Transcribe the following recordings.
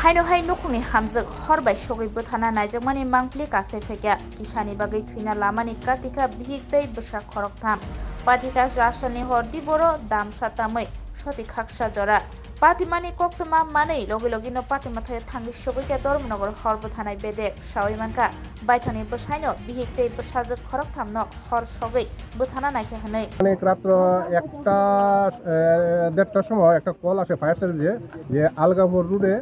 haino hai nukuni hamjak horbai sogoi bethana naijakmani mangpli kasai fekya kisani bagai thina lamani katika bihiktai bwsak khoroktham patika jasalni hordi boro dam satamai soti khaksa jora patimani koktoma manei logi no patimathai thangi sogoika Dharmanagar horbo thanai bedek sawaimanka baithani bwsaino bihiktai bwsajak khorokthamno hor sogoi bethana naikha hanai অনেক রাত্র 1:30টার সময় একটা call আসে fire সার্ভিসে যে আলগাপুর রোডে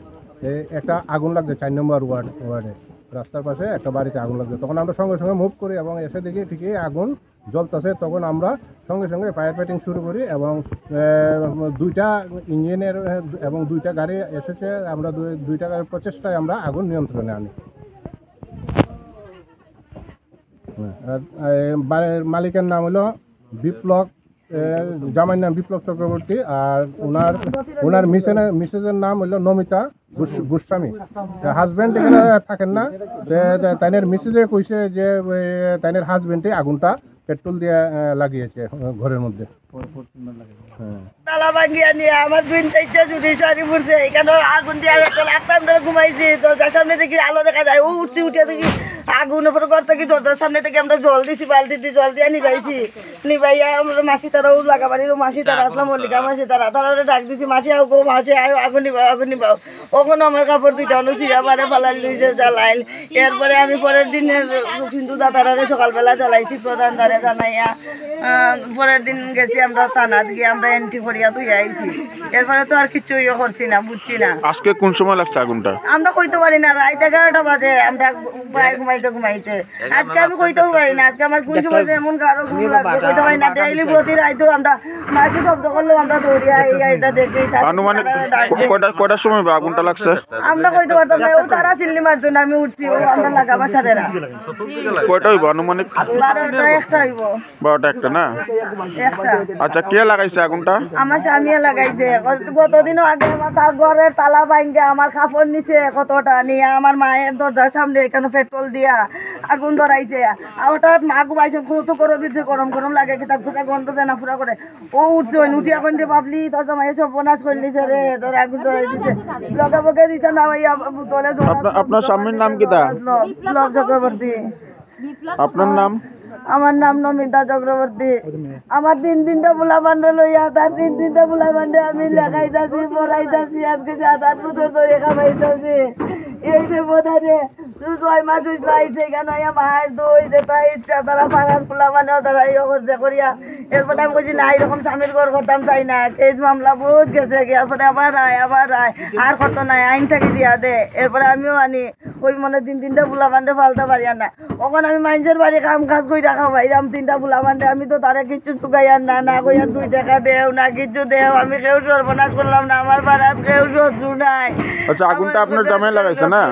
একটা আগুন লাগছে 4 নম্বর ওয়ার্ডে রাস্তার পাশে একটা বাড়িতে আগুন লাগছে। তখন আমরা সঙ্গে সঙ্গে মুভ করি এবং এসে দেখি ঠিকই আগুন জ্বলতেছে। তখন আমরা সঙ্গে সঙ্গে ফায়ার ফাইটিং শুরু করি এবং দুইটা ইঞ্জিনের এবং দুইটা গাড়ি এসেছে। আমরা দুইটা গাড়ির প্রচেষ্টায় আমরা আগুন নিয়ন্ত্রণে আনি। বাড়ির মালিকের নাম হলো বিপ্লব, জামাইয়ের নাম বিপ্লব চক্রবর্তী, আর ওনার মিসেসের নাম হলো নমিতা গোস্বামী। হাজব্যান্ড এখানে থাকেন না, তাইনের মিসেসে কইছে যে তাইনের হাজব্যান্ডে আগুনটা পেট্রোল দিয়ে লাগিয়েছে ঘরের মধ্যে। তালা ভাঙিয়া নিয়ে আমার 2-4টা জুটি শাড়ি পড়ছে, এখানে আগুন দিয়ে আমরা ঘুমাইছি। দরজার সামনে থেকে আলো দেখা যায়, ও উঠছে, উঠে দেখি আগুন উপর ঘর থেকে দরজার সামনে থেকে আমরা জল দিছি, বালতি দিয়ে জল দিয়ে নিবাইয়া আমরা মাসি তারাও লাগাবাড়ির মাসি তারা আসলাম মল্লিকা মাসি তারা ডাক দিছি, মাসি আও গো মাসি আয়, আগুন নিবাও। ওখানে আমার কাপড় দুইটা হলো চিরা পারে ফালাই লইছে জ্বালাইল। এরপরে আমি পরের দিনের হিন্দু দাদারে সকালবেলা জ্বালাইছি, প্রধান দ্বারে জানাইয়া। পরের দিন গেছি আমরা থানাত গিয়ে আমরা এন্ট্রি করিয়া তুই আইছি। এরপরে তো আর কিছু ইয়ে করছি না, বুঝছি না। আজকে কোন সময় লাগছে আগুনটা? আমরা কইতে পারি না, রাত 11টা বাজে আমরা ঘুমাইতে। আজকে আমি কইতেও পারি না, আজকে আমার কোন সময় এমন কারো ঘুম লাগবে কইতে পারি না। ডেইলি প্রতি রাইতেও আমরা মাঝে শব্দ করলেও আমরা দৌড়িয়া এইটা দেখেই থাকি। আনুমানিক কয়টার সময় আগুনটা লাগছে আমরা কইতে পারতাম না। ও তারা চিল্লি মারতো না, আমি উঠছি, ও আমরা লাগাবার সাথে না। কয়টা হইব আনুমানিক? 12টা 1টা হইব। 12টা 1টা না? 1টা। আচ্ছা, কে লাগাইছে আগুনটা? আমার স্বামী লাগাইছে। গতদিনও আগে আমার তার ঘরের তালা ভাঙ্গে আমার কাপড় নিচে কতটা নিয়ে আমার মায়ের দরজার সামনে এখানে পেট্রোল দিয়া আগুন ধরাইছে। হঠাৎ মা ঘুমাইছে, কত করে বিদ্যুৎ গরম লাগে, কিতাব কোথায় গন্ধ দেয় না পুরা করে। ও উঠছে, উঠি এখন যে ভাবলি তোর জামাই সব বনাশ করে নিছে রে, তোর আগুন ধরাই দিছে, লগে বগে দিছে না ভাইয়া বোতলে। আপনার স্বামীর নাম কি? বিপ্লব চক্রবর্তী। আপনার নাম? আমার নাম নমিতা চক্রবর্তী। আমার 3টা বুলা বান্ডে লইয়া তার 3টা বুলা বান্ডে আমি লেখাইতাছি, পড়াইতাছি, আজকে 7-8 বছর ধরে খাবাইতাছি। এই যে বোধারে 6 মাস হইছে আইছে এখানে মায়ের দই যেটা ইচ্ছা তারা পাড়ার ফুলা মানে তারা ইয়ে করছে করিয়া। এরপরে আমি বলছি না, এরকম স্বামীর ঘর করতাম চাই না, কেস মামলা বহুত গেছে। এরপরে আবার রায় আর কত নাই, আইন থাকি দিয়া দে। এরপরে আমিও আনি ওই মনে 3টা বুলা বান্ডে ফালতে পারি না। ওখানে আমি মানুষের বাড়ি কাম কাজ করে রাখা ভাইরাম 3টা বুলা বান্ডে, আমি তো তারা কিচ্ছু চুকাইয়ার না কইয়ার 2 টাকা দেও না কিছু দেও। আমি কেউ সর্বনাশ করলাম না, আমার পাড়ার কেউ শত্রু নাই। আচ্ছা, আগুনটা আপনার জামাই লাগাইছে না?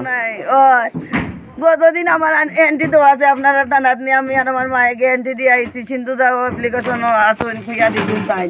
গতদিন আমার এন্ট্রি দেওয়া আছে আপনারা থানাত নিয়ে, আমি আর আমার মায়েকে এন্ট্রি দিয়ে আইছি। সিন্ধু দাও অ্যাপ্লিকেশনও আসুন খুঁয়া দিন তাই।